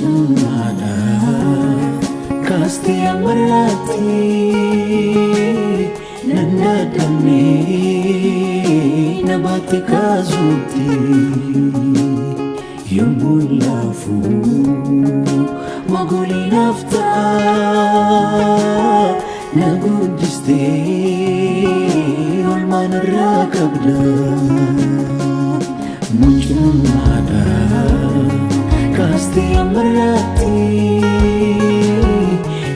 mucumada kasti amarati nandadani nabati kazuti yumulafu maguli nafta nagudiste olman rakabda mucumada kasti amarati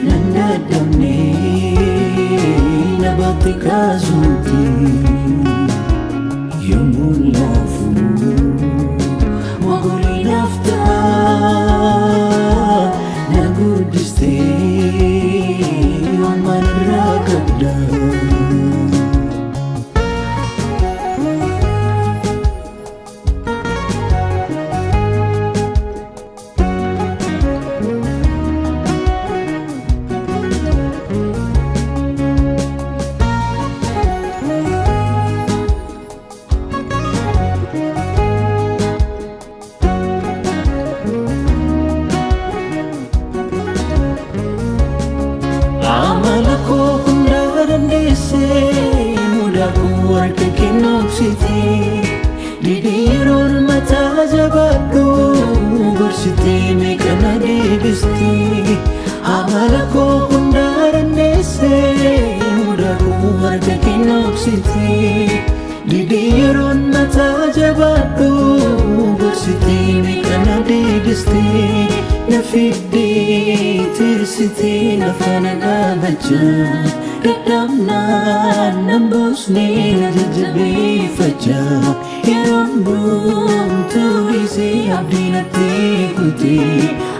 nandadani nabati kazuti yumulafu maguli nafta nagudiste olman rakabda Didirul mata jabadu bersiti mekana dibisti amalako kundaran dese mudaku warga kinok siti didirul mata jabadu bersiti mekana dibisti nafidi tirsiti nafana baca Kedamna nambusni najajabi faja Yerambum tulisi abdinati kuti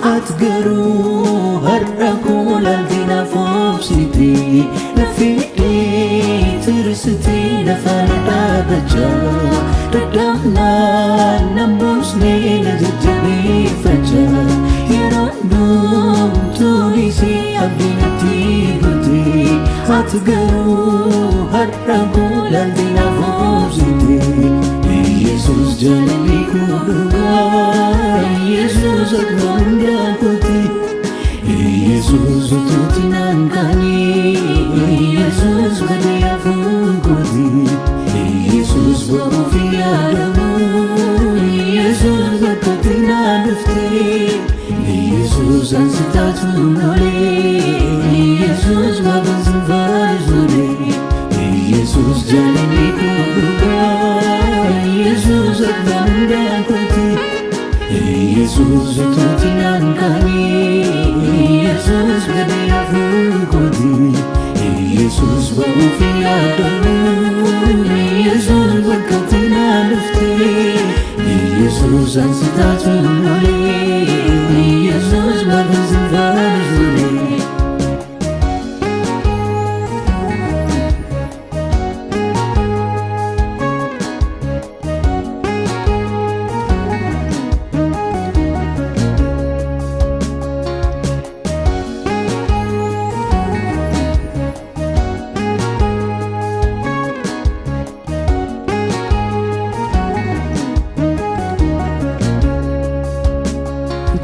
Atgaru harraku laltina fobsiti Nafidi tirsiti nafanada baja Kedamna nambusni najajabi faja Yerambum tulisi abdinati kuti Atgaru harraku laltina fobsiti Yesus jalali kuduga Yesus akbanda kuti Yesus ututinan kani Yesus gadaya fukuti Yesus barufi adamu Yesus akatina dufti Yesus ansitatu nole Yesus babansin farizure Yesus jalali kuduga Yesus akbanda kuti Yesus ututinan kami Yesus gadaya fukuti Yesus barufi adamu Yesus akatina dufti Yesus ansitatu nole Yesus babansin farizure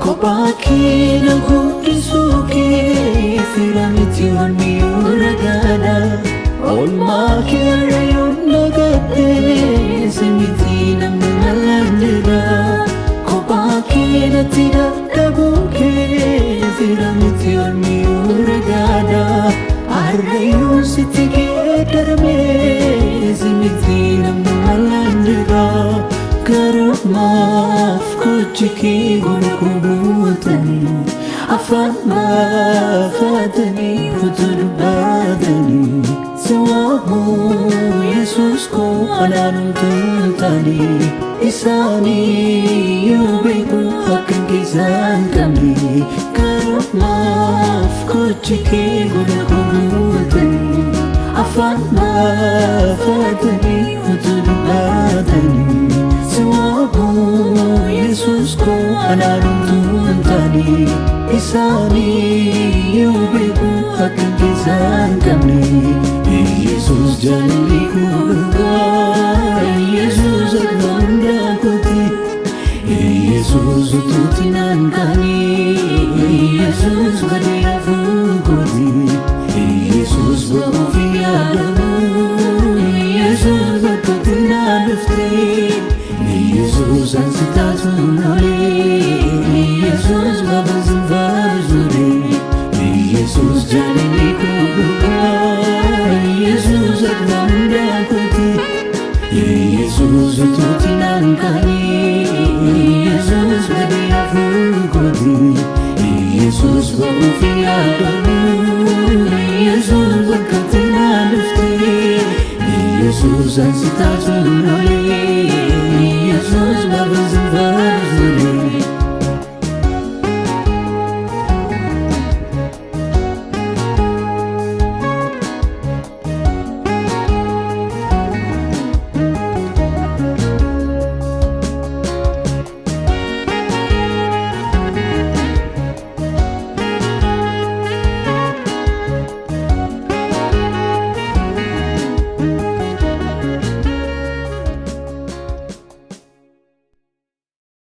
Kopaki na gudisuki Firamiti wanmi uragana Olmaki arayon nagate Simiti namna malandira Kopaki na tinatabuki Firamiti wanmi uragana Arayon sitige darme Simiti namna malandira Karumaf kuchiki gurukubutani Afan mafatani futur badani Sawahu Yesus ko ananum tuntani Isani yubiku akan kisan kami Karumaf kuchiki gurukubutani Afan mafatani futur badani Sawabu Yesus ko ananum tuntani Isani yubiku akan kisan kami Yesus jalali kuduga Yesus akbanda kuti Yesus tuutinan kani Yesus badia fukoti Yesus ba'ufi adamu Yesus ba'katina dufti Yesus ansitatu nole Yesus babazin fabzuri Yesus jalini kuduka Yesus akdamda kuti Yesus tuutinan kani Yesus badia fukoti Yesus ba'ufi adamu Yesus ba'katina dufti Yesus ansitatu nole